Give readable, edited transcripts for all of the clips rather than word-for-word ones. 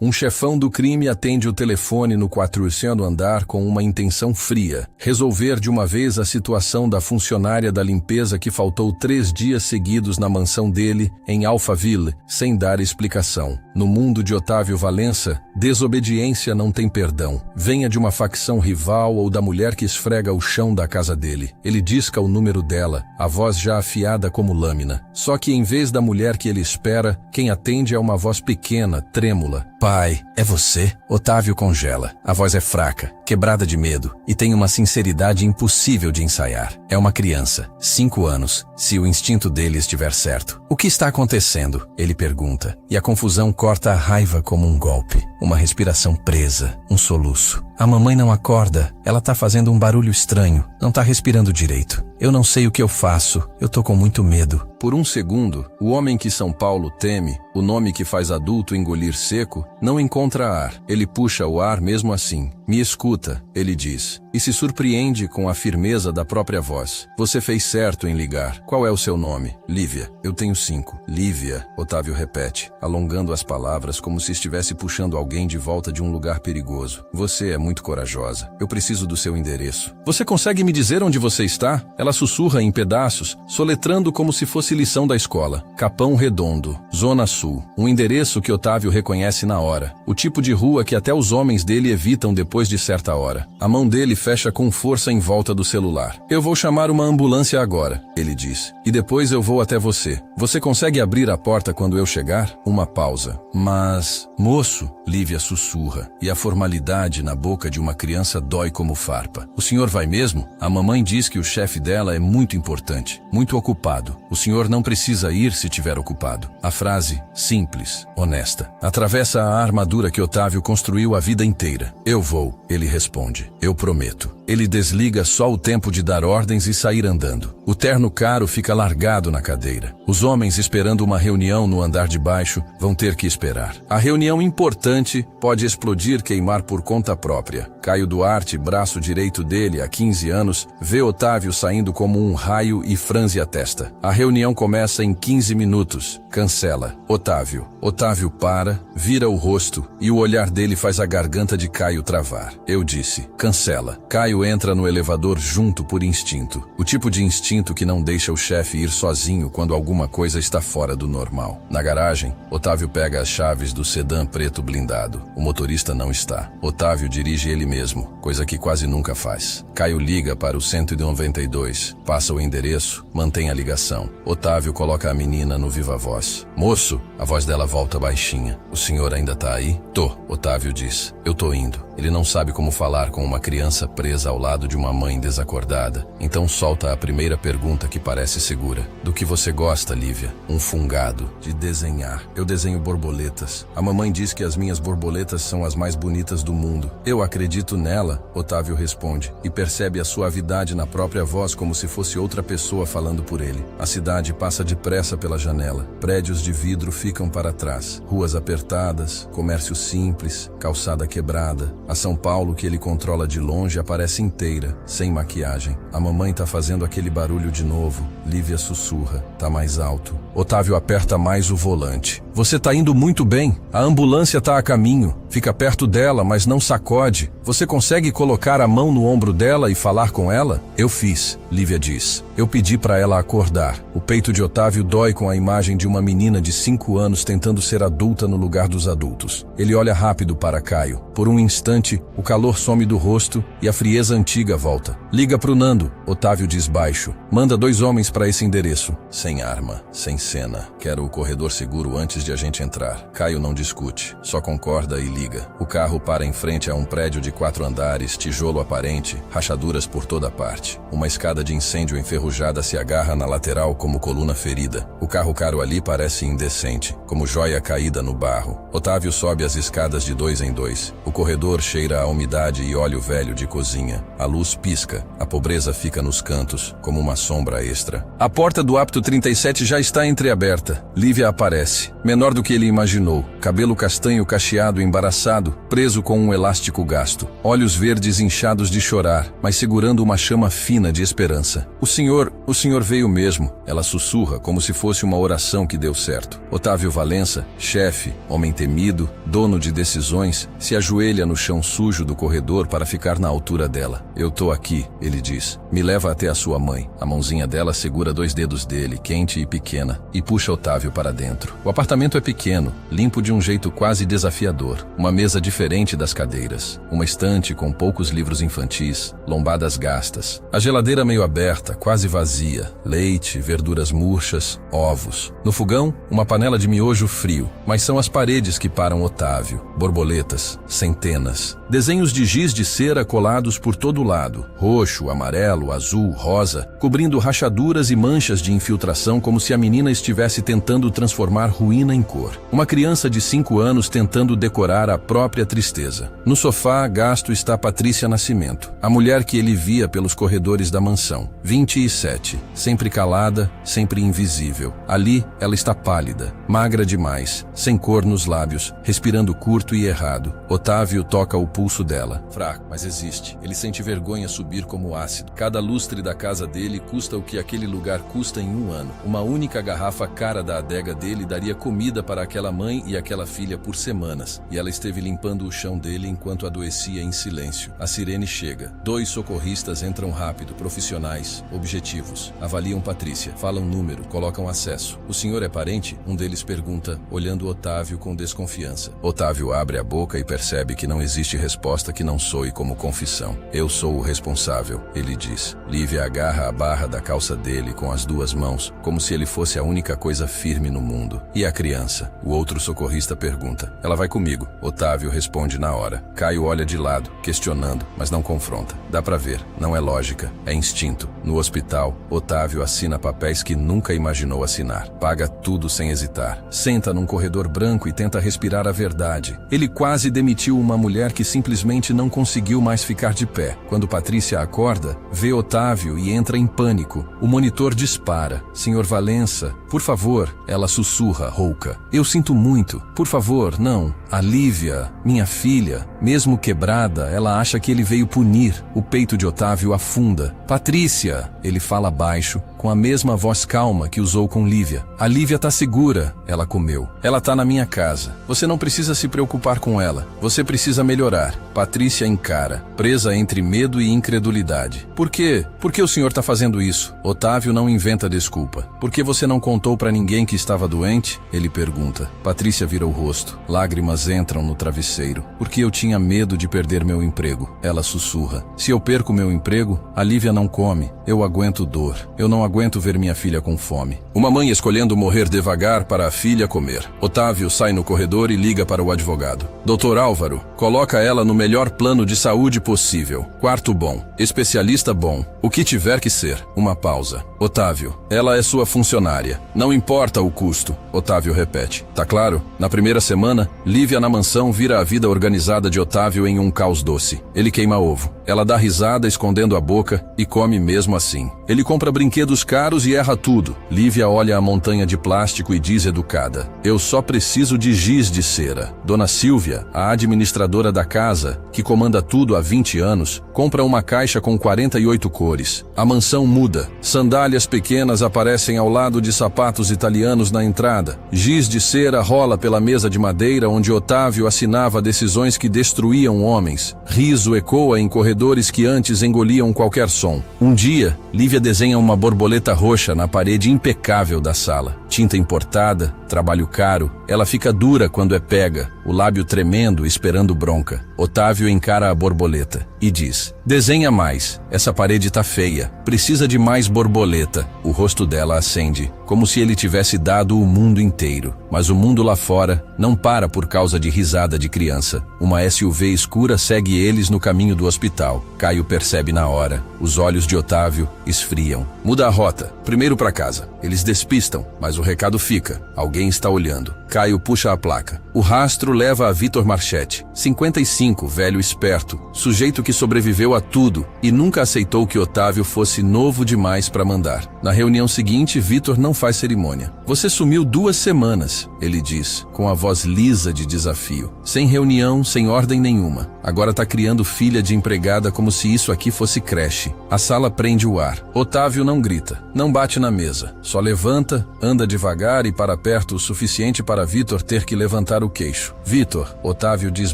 Um chefão do crime atende o telefone no 4º andar com uma intenção fria: resolver de uma vez a situação da funcionária da limpeza que faltou 3 dias seguidos na mansão dele, em Alphaville, sem dar explicação. No mundo de Otávio Valença, desobediência não tem perdão. Venha de uma facção rival ou da mulher que esfrega o chão da casa dele. Ele disca o número dela, a voz já afiada como lâmina. Só que em vez da mulher que ele espera, quem atende é uma voz pequena, trêmula. Pai, é você? Otávio congela. A voz é fraca, quebrada de medo, e tem uma sinceridade impossível de ensaiar. É uma criança, 5 anos, se o instinto dele estiver certo. O que está acontecendo? Ele pergunta, e a confusão corta a raiva como um golpe. Uma respiração presa, um soluço. A mamãe não acorda, ela tá fazendo um barulho estranho, não tá respirando direito. Eu não sei o que eu faço, eu tô com muito medo. Por um segundo, o homem que São Paulo teme, o nome que faz adulto engolir seco, não encontra ar. Ele puxa o ar mesmo assim. Me escuta, ele diz, e se surpreende com a firmeza da própria voz. Você fez certo em ligar. Qual é o seu nome? Lívia. Eu tenho 5. Lívia, Otávio repete, alongando as palavras como se estivesse puxando alguém de volta de um lugar perigoso. Você é muito corajosa. Eu preciso do seu endereço. Você consegue me dizer onde você está? Ela sussurra em pedaços, soletrando como se fosse lição da escola. Capão Redondo, Zona Sul. Um endereço que Otávio reconhece na hora. O tipo de rua que até os homens dele evitam depois de certa hora. A mão dele fecha com força em volta do celular. Eu vou chamar uma ambulância agora, ele diz. E depois eu vou até você. Você consegue abrir a porta quando eu chegar? Uma pausa. Mas, moço, Lívia sussurra, e a formalidade na boca de uma criança dói como farpa. O senhor vai mesmo? A mamãe diz que o chefe dela é muito importante, muito ocupado. O senhor não precisa ir se tiver ocupado. A frase, simples, honesta, atravessa a armadura que Otávio construiu a vida inteira. Eu vou, ele responde. Eu prometo. Ele desliga só o tempo de dar ordens e sair andando. O terno caro fica largado na cadeira. Os homens esperando uma reunião no andar de baixo vão ter que esperar. A reunião importante pode explodir, queimar por conta própria. Caio Duarte, braço direito dele há 15 anos, vê Otávio saindo como um raio e franze a testa. A reunião começa em 15 minutos. Cancela. Otávio. Otávio para, vira o rosto e o olhar dele faz a garganta de Caio travar. Eu disse, cancela. Caio entra no elevador junto por instinto. O tipo de instinto que não deixa o chefe ir sozinho quando alguma coisa está fora do normal. Na garagem, Otávio pega as chaves do sedã preto blindado. O motorista não está. Otávio dirige ele mesmo, coisa que quase nunca faz. Caio liga para o 192, passa o endereço, mantém a ligação. Otávio coloca a menina no viva voz. Moço, a voz dela volta baixinha. O senhor ainda tá aí? Tô, Otávio diz. Eu tô indo. Ele não sabe como falar com uma criança presa ao lado de uma mãe desacordada. Então solta a primeira pergunta que parece segura. Do que você gosta, Lívia? Um fungado. De desenhar. Eu desenho borboletas. A mamãe diz que as minhas borboletas são as mais bonitas do mundo. Eu acredito nela, Otávio responde, e percebe a suavidade na própria voz como se fosse outra pessoa falando por ele. A cidade passa depressa pela janela. Prédios de vidro ficam para trás. Ruas apertadas, comércio simples, calçada quebrada. A São Paulo que ele controla de longe aparece inteira, sem maquiagem. A mamãe tá fazendo aquele barulho de novo. Lívia sussurra, tá mais alto. Otávio aperta mais o volante. Você tá indo muito bem. A ambulância tá a caminho. Fica perto dela, mas não sacode. Você consegue colocar a mão no ombro dela e falar com ela? Eu fiz, Lívia diz. Eu pedi para ela acordar. O peito de Otávio dói com a imagem de uma menina de 5 anos tentando ser adulta no lugar dos adultos. Ele olha rápido para Caio. Por um instante, o calor some do rosto e a frieza antiga volta. Liga pro Nando, Otávio diz baixo. Manda 2 homens para esse endereço. Sem arma, sem cena. Quero o corredor seguro antes de a gente entrar. Caio não discute, só concorda e liga. O carro para em frente a um prédio de 4 andares, tijolo aparente, rachaduras por toda parte. Uma escada de incêndio enferrujada se agarra na lateral como coluna ferida. O carro caro ali parece indecente, como joia caída no barro. Otávio sobe as escadas de 2 em 2. O corredor cheira a umidade e óleo velho de cozinha. A luz pisca. A pobreza fica nos cantos, como uma sombra extra. A porta do apto 37 já está entreaberta. Lívia aparece. Menor do que ele imaginou. Cabelo castanho cacheado embaraçado abraçado, preso com um elástico gasto. Olhos verdes inchados de chorar, mas segurando uma chama fina de esperança. O senhor veio mesmo, ela sussurra como se fosse uma oração que deu certo. Otávio Valença, chefe, homem temido, dono de decisões, se ajoelha no chão sujo do corredor para ficar na altura dela. Eu tô aqui, ele diz. Me leva até a sua mãe. A mãozinha dela segura 2 dedos dele, quente e pequena, e puxa Otávio para dentro. O apartamento é pequeno, limpo de um jeito quase desafiador. Uma mesa diferente das cadeiras. Uma estante com poucos livros infantis, lombadas gastas. A geladeira meio aberta, quase vazia. Leite, verduras murchas, ovos. No fogão, uma panela de miojo frio. Mas são as paredes que param Otávio. Borboletas, centenas. Desenhos de giz de cera colados por todo lado. Roxo, amarelo, azul, rosa, cobrindo rachaduras e manchas de infiltração como se a menina estivesse tentando transformar ruína em cor. Uma criança de 5 anos tentando decorar a própria tristeza. No sofá, gasto, está Patrícia Nascimento, a mulher que ele via pelos corredores da mansão. 27, sempre calada, sempre invisível. Ali, ela está pálida, magra demais, sem cor nos lábios, respirando curto e errado. Otávio toca o pulso dela. Fraco, mas existe. Ele sente vergonha subir como ácido. Cada lustre da casa dele custa o que aquele lugar custa em 1 ano. Uma única garrafa cara da adega dele daria comida para aquela mãe e aquela filha por semanas. E ela esteve limpando o chão dele enquanto adoecia em silêncio. A sirene chega. 2 socorristas entram rápido, profissionais, objetivos. Avaliam Patrícia, falam número, colocam acesso. O senhor é parente? Um deles pergunta, olhando Otávio com desconfiança. Otávio abre a boca e percebe que não existe resposta que não soe como confissão. Eu sou o responsável, ele diz. Lívia agarra a barra da calça dele com as 2 mãos, como se ele fosse a única coisa firme no mundo. E a criança? O outro socorrista pergunta. Ela vai comigo. Otávio responde na hora. Caio olha de lado, questionando, mas não confronta. Dá pra ver, não é lógica, é instinto. No hospital, Otávio assina papéis que nunca imaginou assinar. Paga tudo sem hesitar. Senta num corredor branco e tenta respirar a verdade. Ele quase demitiu uma mulher que simplesmente não conseguiu mais ficar de pé. Quando Patrícia acorda, vê Otávio e entra em pânico. O monitor dispara. Senhor Valença, por favor, ela sussurra, rouca. Eu sinto muito. Por favor, não. A Lívia, minha filha, mesmo quebrada, ela acha que ele veio punir. O peito de Otávio afunda. Patrícia, ele fala baixo, com a mesma voz calma que usou com Lívia. A Lívia tá segura, ela comeu. Ela tá na minha casa. Você não precisa se preocupar com ela. Você precisa melhorar. Patrícia encara, presa entre medo e incredulidade. Por quê? Por que o senhor tá fazendo isso? Otávio não inventa desculpa. Por que você não contou pra ninguém que estava doente? Ele pergunta. Patrícia vira o rosto. Lágrimas entram no travesseiro. Porque eu tinha medo de perder meu emprego. Ela sussurra. Se eu perco meu emprego, a Lívia não come. Eu aguento dor. Eu não aguento ver minha filha com fome. Uma mãe escolhendo morrer devagar para a filha comer. Otávio sai no corredor e liga para o advogado. Doutor Álvaro, coloca ela no melhor plano de saúde possível. Quarto bom. Especialista bom. O que tiver que ser. Uma pausa. Otávio, ela é sua funcionária. Não importa o custo. Otávio repete. Tá claro? Na primeira semana, Lívia na mansão vira a vida organizada de Otávio em um caos doce. Ele queima ovo. Ela dá risada escondendo a boca e come mesmo assim. Ele compra brinquedos caros e erra tudo. Lívia olha a montanha de plástico e diz educada. Eu só preciso de giz de cera. Dona Silvia, a administradora da casa, que comanda tudo há 20 anos, compra uma caixa com 48 cores. A mansão muda. Sandálias pequenas aparecem ao lado de sapatos italianos na entrada. Giz de cera rola pela mesa de madeira onde Otávio assinava decisões que destruíam homens. Riso ecoa em corredores que antes engoliam qualquer som. Um dia, Lívia desenha uma borboleta roxa na parede impecável da sala. Tinta importada, trabalho caro. Ela fica dura quando é pega, o lábio tremendo, esperando bronca. Otávio encara a borboleta e diz: desenha mais, essa parede tá feia, precisa de mais borboleta. O rosto dela acende, como se ele tivesse dado o mundo inteiro. Mas o mundo lá fora não para por causa de risada de criança. Uma SUV escura segue eles no caminho do hospital. Caio percebe na hora. Os olhos de Otávio esfriam. Muda a rota, primeiro para casa. Eles despistam, mas o recado fica. Alguém está olhando. Caio puxa a placa. O rastro leva a Vitor Marchetti, 55, velho esperto, sujeito que sobreviveu a tudo e nunca aceitou que Otávio fosse novo demais para mandar. Na reunião seguinte, Vitor não faz cerimônia. Você sumiu 2 semanas, ele diz, com a voz lisa de desafio. Sem reunião, sem ordem nenhuma. Agora tá criando filha de empregada como se isso aqui fosse creche. A sala prende o ar. Otávio não grita, não bate na mesa. Só levanta, anda devagar e para perto o suficiente para Vitor ter que levantar o queixo. Vitor, Otávio diz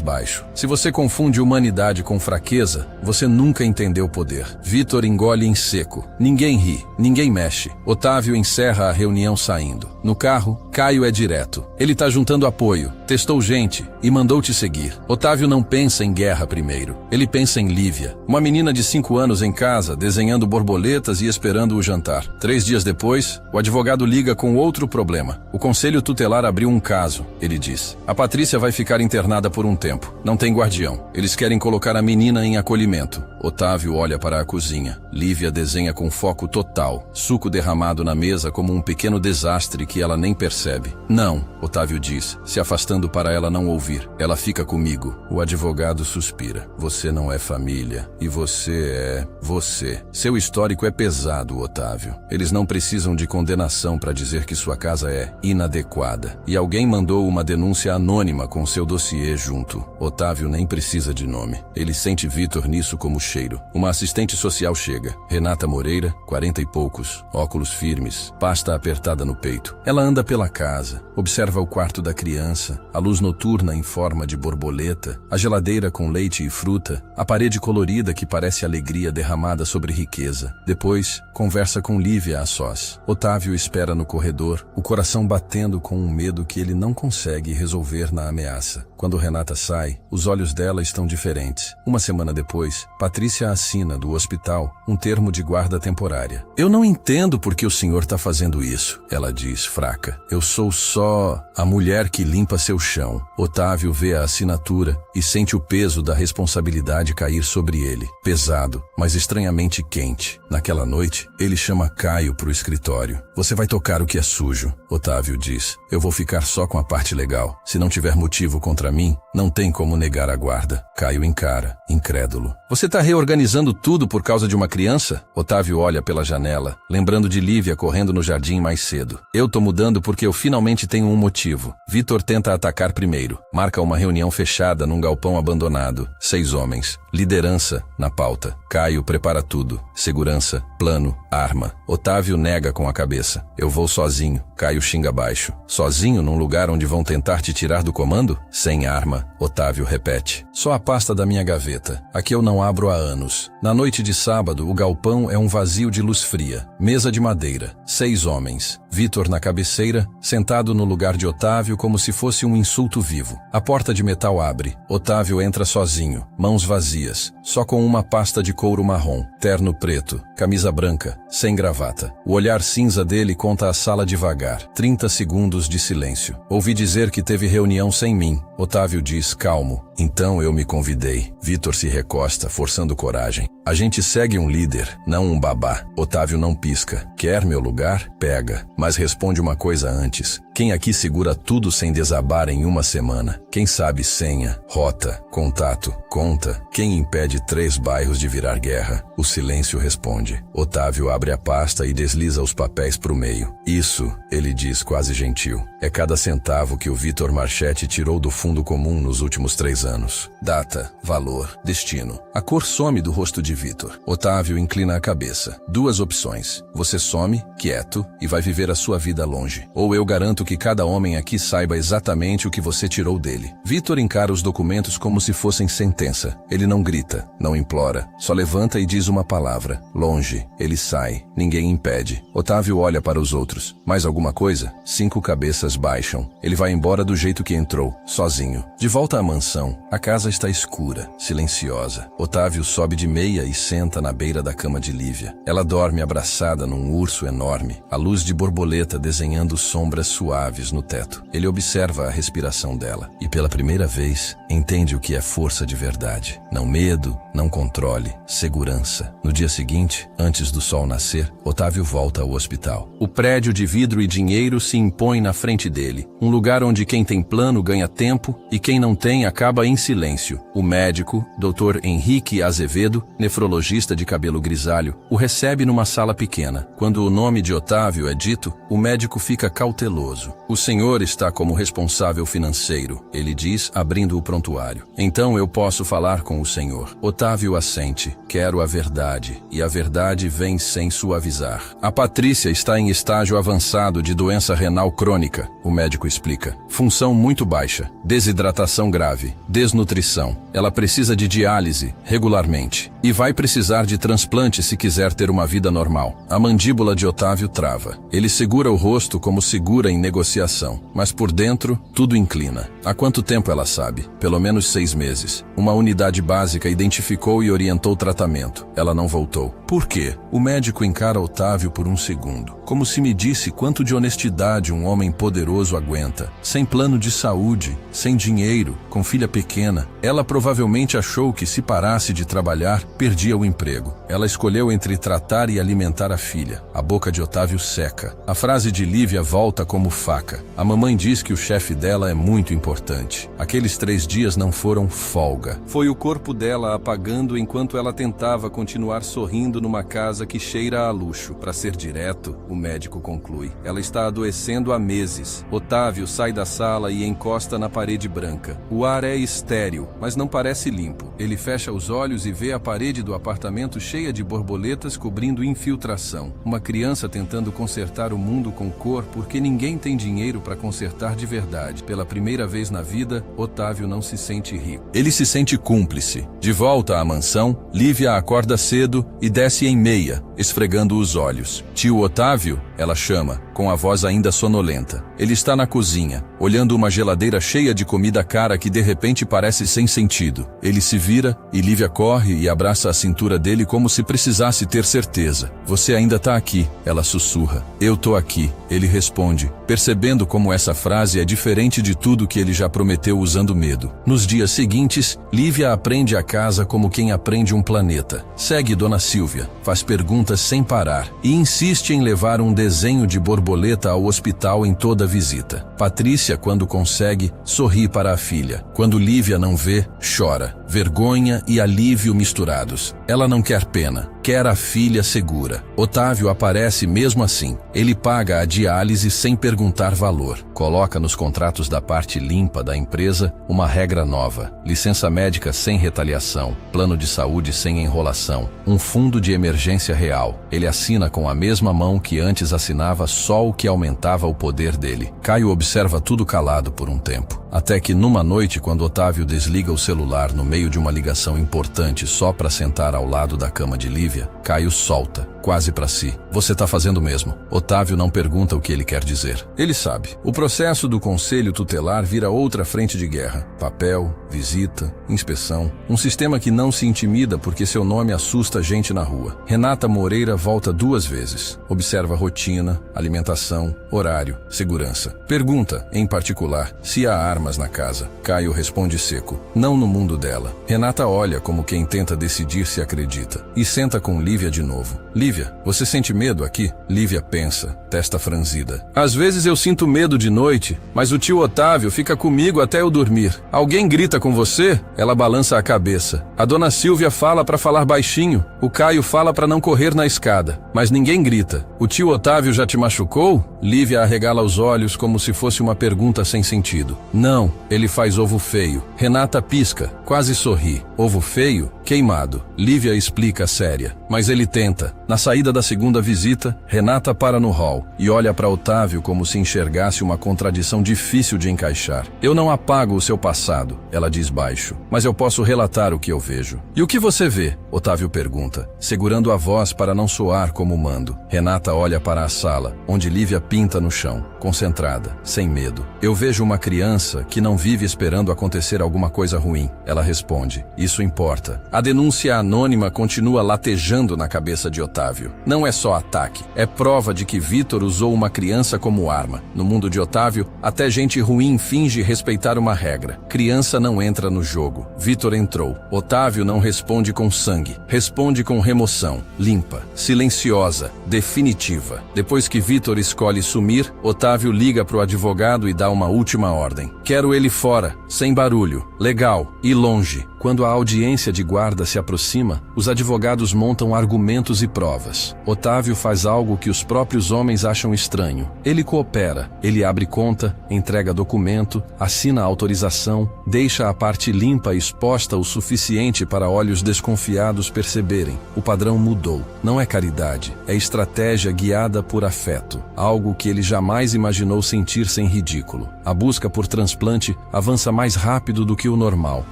baixo. Se você confunde humanidade com fraqueza, você nunca entendeu o poder. Vitor engole em seco. Ninguém ri, ninguém mexe. Otávio encerra a reunião saindo. No carro, Caio é direto. Ele tá juntando apoio, testou gente e mandou te seguir. Otávio não pensa em guerra primeiro. Ele pensa em Lívia, uma menina de 5 anos em casa, desenhando borboletas e esperando o jantar. 3 dias depois, o advogado liga com outro problema. O conselho tutelar abriu um caso, ele diz. A Patrícia vai ficar internada por um tempo. Não tem guardião. Eles querem colocar a menina em acolhimento. Otávio olha para a cozinha. Lívia desenha com foco total. Suco derramado na mesa como um pequeno desastre que ela nem percebe. Não, Otávio diz, se afastando para ela não ouvir. Ela fica comigo. O advogado suspira. Você não é família. E você é... você. Seu histórico é pesado, Otávio. Eles não precisam de condenação para dizer que sua casa é inadequada. E alguém mandou uma denúncia anônima com seu dossiê junto. Otávio nem precisa de nome. Ele sente Vitor nisso como cheiro. Uma assistente social chega. Renata Moreira, 40 e poucos, óculos firmes, pasta apertada no peito. Ela anda pela casa, observa o quarto da criança, a luz noturna em forma de borboleta, a geladeira com leite e fruta, a parede colorida que parece alegria derramada sobre riqueza. Depois, conversa com Lívia a sós. Otávio espera no corredor, o coração batendo com um medo que ele não consegue resolver na ameaça. Quando Renata sai, os olhos dela estão diferentes. Uma semana depois, Patrícia assina do hospital um termo de guarda temporária. Eu não entendo por que o senhor está fazendo isso, ela diz, fraca. Eu sou só a mulher que limpa seu chão. Otávio vê a assinatura e sente o peso da responsabilidade cair sobre ele. Pesado, mas estranhamente quente. Naquela noite, ele chama Caio para o escritório. Você vai tocar o que é sujo, Otávio diz. Eu vou ficar só com a parte legal. Se não tiver motivo contra mim, não tem como negar a guarda. Caio encara, incrédulo. Você está reorganizando tudo por causa de uma criança? Otávio olha pela janela, lembrando de Lívia correndo no jardim mais cedo. Eu tô mudando porque eu finalmente tenho um motivo. Vitor tenta atacar primeiro. Marca uma reunião fechada num galpão abandonado. 6 homens. Liderança na pauta. Caio prepara tudo. Segurança, plano, arma. Otávio nega com a cabeça. Eu vou sozinho. Caio xinga baixo. Sozinho num lugar onde vão tentar te tirar do comando? Sem arma. Otávio repete. Só a pasta da minha gaveta. Aqui eu não abro há anos. Na noite de sábado, o galpão é um vazio de luz fria. Mesa de madeira. 6 homens. Vitor na cabeceira, sentado no lugar de Otávio como se fosse um insulto vivo. A porta de metal abre. Otávio entra sozinho, mãos vazias, só com uma pasta de couro marrom, terno preto, camisa branca, sem gravata. O olhar cinza dele conta a sala devagar. 30 segundos de silêncio. Ouvi dizer que teve reunião sem mim. Otávio diz, calmo. Então eu me convidei. Vitor se recosta, forçando coragem. A gente segue um líder, não um babá. Otávio não pisca. Quer meu lugar? Pega. Mas responde uma coisa antes. Quem aqui segura tudo sem desabar em uma semana? Quem sabe senha, rota, contato, conta? Quem impede 3 bairros de virar guerra? O silêncio responde. Otávio abre a pasta e desliza os papéis pro meio. Isso, ele diz quase gentil, é cada centavo que o Vitor Marchetti tirou do fundo comum nos últimos 3 anos. Data, valor, destino. A cor some do rosto de Vitor. Otávio inclina a cabeça. 2 opções. Você some, quieto, e vai viver a sua vida longe. Ou eu garanto que cada homem aqui saiba exatamente o que você tirou dele. Vitor encara os documentos como se fossem sentença. Ele não grita, não implora, só levanta e diz uma palavra. Longe. Ele sai. Ninguém impede. Otávio olha para os outros. Mais alguma coisa? 5 cabeças baixam. Ele vai embora do jeito que entrou, sozinho. De volta à mansão, a casa está escura, silenciosa. Otávio sobe de meia e senta na beira da cama de Lívia. Ela dorme abraçada num urso enorme, a luz de borboleta desenhando sombras suaves no teto. Ele observa a respiração dela e pela primeira vez entende o que é força de verdade. Não medo, não controle, segurança. No dia seguinte, antes do sol nascer, Otávio volta ao hospital. O prédio de vidro e dinheiro se impõe na frente dele. Um lugar onde quem tem plano ganha tempo tempo, e quem não tem acaba em silêncio. O médico, Dr. Henrique Azevedo, nefrologista de cabelo grisalho, o recebe numa sala pequena. Quando o nome de Otávio é dito, o médico fica cauteloso. O senhor está como responsável financeiro, ele diz, abrindo o prontuário. Então eu posso falar com o senhor. Otávio assente. Quero a verdade, e a verdade vem sem suavizar. A Patrícia está em estágio avançado de doença renal crônica, o médico explica. Função muito baixa, desidratação grave, desnutrição. Ela precisa de diálise regularmente e vai precisar de transplante se quiser ter uma vida normal. A mandíbula de Otávio trava. Ele segura o rosto como segura em negociação, mas por dentro tudo inclina. Há quanto tempo ela sabe? Pelo menos 6 meses. Uma unidade básica identificou e orientou o tratamento. Ela não voltou. Por quê? O médico encara Otávio por um segundo, como se medisse quanto de honestidade um homem poderoso aguenta. Sem plano de saúde, sem dinheiro, com filha pequena, ela provavelmente achou que se parasse de trabalhar, perdia o emprego. Ela escolheu entre tratar e alimentar a filha. A boca de Otávio seca. A frase de Lívia volta como faca. A mamãe diz que o chefe dela é muito importante. Aqueles 3 dias não foram folga. Foi o corpo dela apagando enquanto ela tentava continuar sorrindo numa casa que cheira a luxo. Para ser direto, o médico conclui. Ela está adoecendo há meses. Otávio sai da sala e encosta na parede branca. O ar é estéril, mas não parece limpo. Ele fecha os olhos e vê a parede do apartamento cheia de borboletas cobrindo infiltração. Uma criança tentando consertar o mundo com cor porque ninguém tem dinheiro para consertar de verdade. Pela primeira vez na vida, Otávio não se sente rico. Ele se sente cúmplice. De volta à mansão, Lívia acorda cedo e desce em meia, esfregando os olhos. Tio Otávio, ela chama, com a voz ainda sonolenta. Ele está na cozinha, olhando uma geladeira cheia de comida cara que de repente parece sem sentido. Ele se vira e Lívia corre e abraça a cintura dele como se precisasse ter certeza. Você ainda tá aqui, ela sussurra. Eu tô aqui, ele responde, percebendo como essa frase é diferente de tudo que ele já prometeu usando medo. Nos dias seguintes, Lívia aprende a casa como quem aprende um planeta. Segue Dona Silvia, faz perguntas sem parar e insiste em levar um desenho de borboleta ao hospital em toda visita. Patrícia, quando consegue, sorri para a filha. Quando Lívia não vê, chora. Vergonha e alívio misturados. Ela não quer pena, quer a filha segura. Otávio aparece mesmo assim. Ele paga a diálise sem perguntar valor. Coloca nos contratos da parte limpa da empresa uma regra nova. Licença médica sem retaliação, plano de saúde sem enrolação, um fundo de emergência real. Ele assina com a mesma mão que antes assinava só o que aumentava o poder dele. Caio observa tudo calado por um tempo. Até que numa noite, quando Otávio desliga o celular no meio de uma ligação importante só para sentar ao lado da cama de Lívia, Caio solta, quase para si. Você tá fazendo mesmo. Otávio não pergunta o que ele quer dizer. Ele sabe. O processo do conselho tutelar vira outra frente de guerra. Papel, visita, inspeção. Um sistema que não se intimida porque seu nome assusta gente na rua. Renata Moreira volta 2 vezes. Observa rotina, alimentação, horário, segurança. Pergunta, em particular, se há armas na casa. Caio responde seco. Não no mundo dela. Renata olha como quem tenta decidir se acredita. E senta com Lívia de novo. Lívia, você sente medo aqui? Lívia pensa, testa franzida. Às vezes eu sinto medo de noite, mas o tio Otávio fica comigo até eu dormir. Alguém grita com você? Ela balança a cabeça. A dona Silvia fala para falar baixinho. O Caio fala para não correr na escada. Mas ninguém grita. O tio Otávio já te machucou? Lívia arregala os olhos como se fosse uma pergunta sem sentido. Não, ele faz ovo feio. Renata pisca, quase sorri. Ovo feio? Queimado. Lívia explica séria. Mas ele tenta. Na saída da segunda visita, Renata para no hall e olha para Otávio como se enxergasse uma contradição difícil de encaixar. Eu não apago o seu passado, ela diz baixo, mas eu posso relatar o que eu vejo. E o que você vê? Otávio pergunta, segurando a voz para não soar como mando. Renata olha para a sala, onde Lívia pinta no chão, concentrada, sem medo. Eu vejo uma criança que não vive esperando acontecer alguma coisa ruim. Ela responde, isso importa. A denúncia anônima continua latejando na cabeça de Otávio. Não é só ataque, é prova de que Vitor usou uma criança como arma. No mundo de Otávio, até gente ruim finge respeitar uma regra. Criança não entra no jogo. Vitor entrou. Otávio não responde com sangue, responde com remoção, limpa, silenciosa, definitiva. Depois que Vitor escolhe sumir, Otávio liga pro advogado e dá uma última ordem. Quero ele fora, sem barulho, legal e longe. Quando a audiência de guarda se aproxima, os advogados montam argumentos e provas. Otávio faz algo que os próprios homens acham estranho. Ele coopera, ele abre conta, entrega documento, assina a autorização, deixa a parte limpa e exposta o suficiente para olhos desconfiados perceberem. O padrão mudou. Não é caridade, é estratégia guiada por afeto, algo que ele jamais imaginou sentir sem ridículo. A busca por transplante avança mais rápido do que o normal.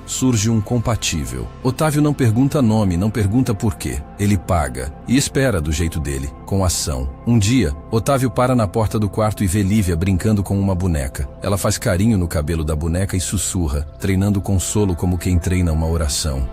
Surge um compatível. Otávio não pergunta nome, não pergunta porquê. Ele paga e espera do jeito dele, com ação. Um dia, Otávio para na porta do quarto e vê Lívia brincando com uma boneca. Ela faz carinho no cabelo da boneca e sussurra, treinando consolo como quem treina uma oração.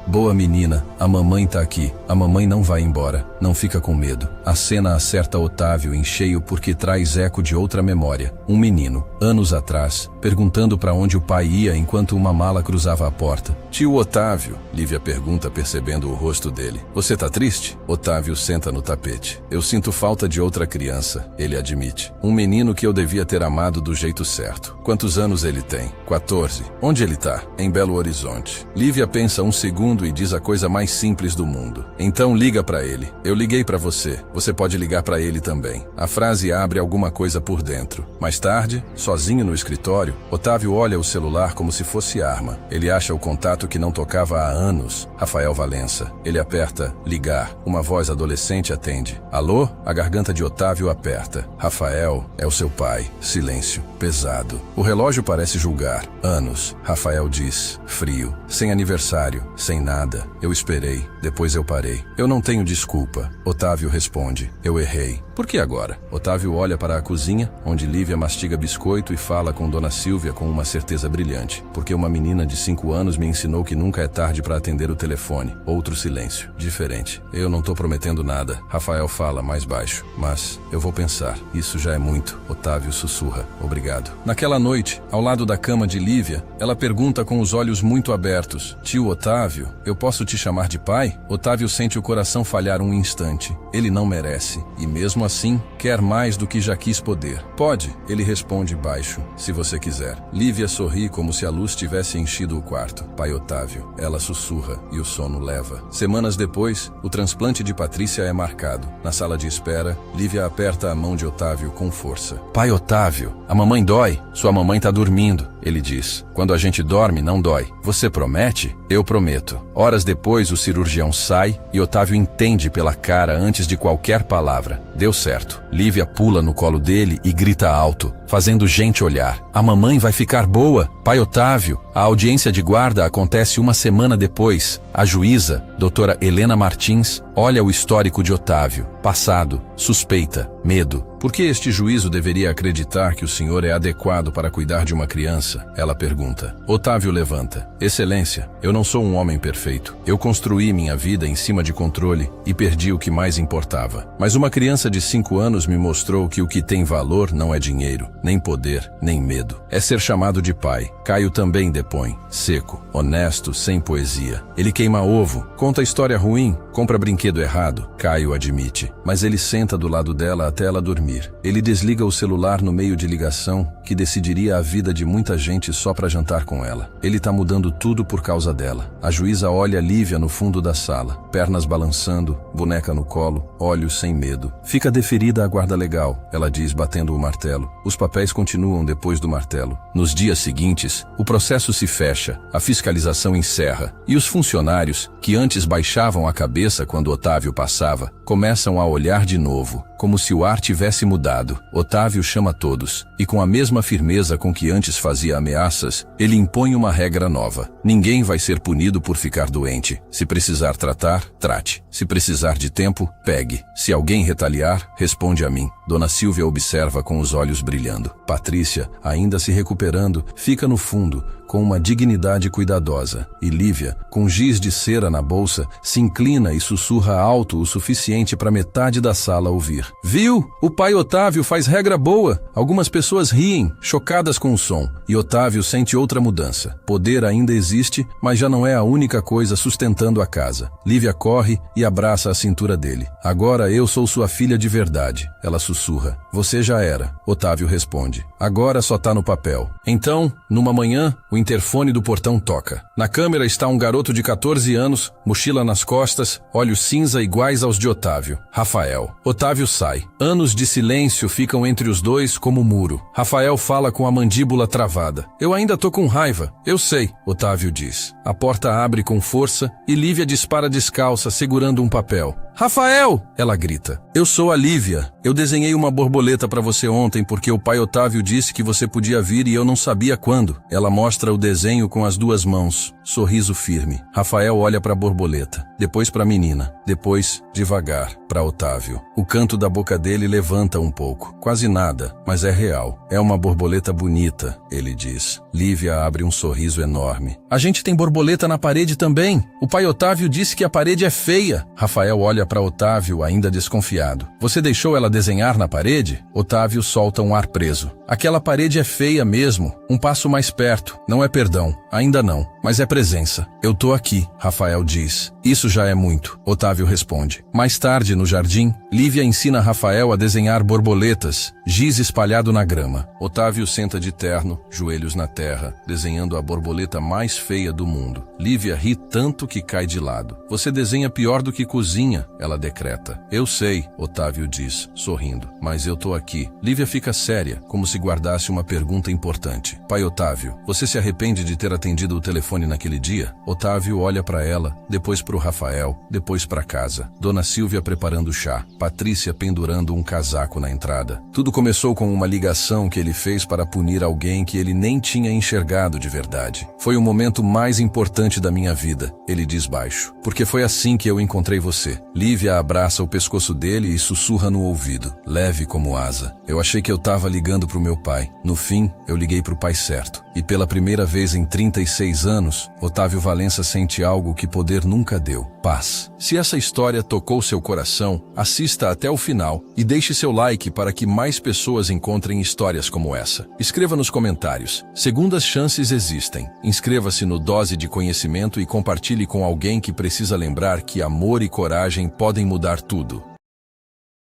Boa menina, a mamãe tá aqui. A mamãe não vai embora. Não fica com medo. A cena acerta Otávio em cheio porque traz eco de outra memória. Um menino, anos atrás, perguntando para onde o pai ia enquanto uma mala cruzava a porta. Tio Otávio, Lívia pergunta percebendo o rosto dele. Você tá triste? Otávio senta no tapete. Eu sinto falta de outra criança, ele admite. Um menino que eu devia ter amado do jeito certo. Quantos anos ele tem? 14. Onde ele tá? Em Belo Horizonte. Lívia pensa um segundo e diz a coisa mais simples do mundo. Então liga pra ele. Eu liguei pra você. Você pode ligar pra ele também. A frase abre alguma coisa por dentro. Mais tarde, sozinho no escritório, Otávio olha o celular como se fosse arma. Ele acha o contato que não tocava há anos. Rafael Valença. Ele aperta ligar. Uma voz adolescente atende. Alô? A garganta de Otávio aperta. Rafael, é o seu pai. Silêncio. Pesado. O relógio parece julgar. Anos. Rafael diz. Frio. Sem aniversário. Sem nada. Eu esperei. Depois eu parei. Eu não tenho desculpa. Otávio responde. Eu errei. Por que agora? Otávio olha para a cozinha, onde Lívia mastiga biscoito e fala com Dona Silvia com uma certeza brilhante. Porque uma menina de 5 anos me ensinou que nunca é tarde para atender o telefone. Outro silêncio. Diferente. Eu não tô prometendo nada. Rafael fala mais baixo. Mas eu vou pensar. Isso já é muito. Otávio sussurra. Obrigado. Naquela noite, ao lado da cama de Lívia, ela pergunta com os olhos muito abertos. Tio Otávio, eu posso te chamar de pai? Otávio sente o coração falhar um instante. Ele não merece. E mesmo assim, quer mais do que já quis poder. Pode, ele responde baixo, se você quiser. Lívia sorri como se a luz tivesse enchido o quarto. Pai Otávio. Ela sussurra e o sono leva. Semanas depois, o transplante de Patrícia é marcado. Na sala de espera, Lívia aperta a mão de Otávio com força. Pai Otávio, a mamãe dói. Sua mamãe tá dormindo, ele diz. Quando a gente dorme, não dói. Você promete? Eu prometo. Horas depois, o cirurgião sai e Otávio entende pela cara antes de qualquer palavra. Deu certo. Lívia pula no colo dele e grita alto, fazendo gente olhar. A mamãe vai ficar boa. Pai Otávio. A audiência de guarda acontece uma semana depois. A juíza, doutora Helena Martins, olha o histórico de Otávio. Passado, suspeita, medo. Por que este juízo deveria acreditar que o senhor é adequado para cuidar de uma criança? Ela pergunta. Otávio levanta. Excelência, eu não sou um homem perfeito. Eu construí minha vida em cima de controle e perdi o que mais importava. Mas uma criança de 5 anos me mostrou que o que tem valor não é dinheiro, nem poder, nem medo. É ser chamado de pai. Caio também depõe. Seco, honesto, sem poesia. Ele queima ovo, conta história ruim, compra brinquedo errado. Caio admite. Mas ele senta do lado dela até ela dormir. Ele desliga o celular no meio de ligação que decidiria a vida de muita gente só para jantar com ela. Ele tá mudando tudo por causa dela. A juíza olha Lívia no fundo da sala, pernas balançando, boneca no colo, olhos sem medo. Fica deferida a guarda legal, ela diz batendo o martelo. Os papéis continuam depois do martelo. Nos dias seguintes, o processo se fecha, a fiscalização encerra e os funcionários, que antes baixavam a cabeça quando Otávio passava, começam a olhar de novo, como se o ar tivesse mudado. Otávio chama todos, e com a mesma firmeza com que antes fazia ameaças, ele impõe uma regra nova. Ninguém vai ser punido por ficar doente. Se precisar tratar, trate. Se precisar de tempo, pegue. Se alguém retaliar, responde a mim. Dona Silvia observa com os olhos brilhando. Patrícia, ainda se recuperando, fica no fundo, com uma dignidade cuidadosa, e Lívia, com giz de cera na bolsa, se inclina e sussurra alto o suficiente para metade da sala ouvir. Viu? O pai Otávio faz regra boa. Algumas pessoas riem, chocadas com o som, e Otávio sente outra mudança. Poder ainda existe, mas já não é a única coisa sustentando a casa. Lívia corre e abraça a cintura dele. Agora eu sou sua filha de verdade, ela sussurra. Você já era, Otávio responde. Agora só tá no papel. Então, numa manhã, o interfone do portão toca. Na câmera está um garoto de 14 anos, mochila nas costas, olhos cinza iguais aos de Otávio. Rafael. Otávio sai. Anos de silêncio ficam entre os dois como muro. Rafael fala com a mandíbula travada. Eu ainda tô com raiva. Eu sei, Otávio diz. A porta abre com força e Lívia dispara descalça, segurando um papel. Rafael! Ela grita. Eu sou a Lívia. Eu desenhei uma borboleta para você ontem porque o pai Otávio disse que você podia vir e eu não sabia quando. Ela mostra o desenho com as duas mãos. Sorriso firme. Rafael olha para a borboleta, depois para a menina, depois, devagar, para Otávio. O canto da boca dele levanta um pouco. Quase nada, mas é real. É uma borboleta bonita, ele diz. Lívia abre um sorriso enorme. A gente tem borboleta na parede também. O pai Otávio disse que a parede é feia. Rafael olha para Otávio, ainda desconfiado. Você deixou ela desenhar na parede? Otávio solta um ar preso. Aquela parede é feia mesmo. Um passo mais perto. Não é perdão. Ainda não. Mas é presença. Eu tô aqui, Rafael diz. Isso já é muito, Otávio responde. Mais tarde, no jardim, Lívia ensina Rafael a desenhar borboletas, giz espalhado na grama. Otávio senta de terno, joelhos na terra, desenhando a borboleta mais feia do mundo. Lívia ri tanto que cai de lado. Você desenha pior do que cozinha, ela decreta. Eu sei, Otávio diz, sorrindo, mas eu tô aqui. Lívia fica séria, como se guardasse uma pergunta importante. Pai Otávio, você se arrepende de ter atendido o telefone naquele dia? Otávio olha para ela, depois para o Rafael, depois para casa. Dona Silvia preparando chá, Patrícia pendurando um casaco na entrada. Tudo começou com uma ligação que ele fez para punir alguém que ele nem tinha enxergado de verdade. Foi o momento mais importante da minha vida, ele diz baixo, porque foi assim que eu encontrei você. Lívia abraça o pescoço dele e sussurra no ouvido, leve como asa. Eu achei que eu tava ligando pro meu pai. No fim, eu liguei pro pai certo. E pela primeira vez em 36 anos, Otávio Valença sente algo que poder nunca deu. Paz. Se essa história tocou seu coração, assista até o final e deixe seu like para que mais pessoas encontrem histórias como essa. Escreva nos comentários. Segundas chances existem. Inscreva-se no Dose de Conhecimento e compartilhe com alguém que precisa lembrar que amor e coragem podem mudar tudo.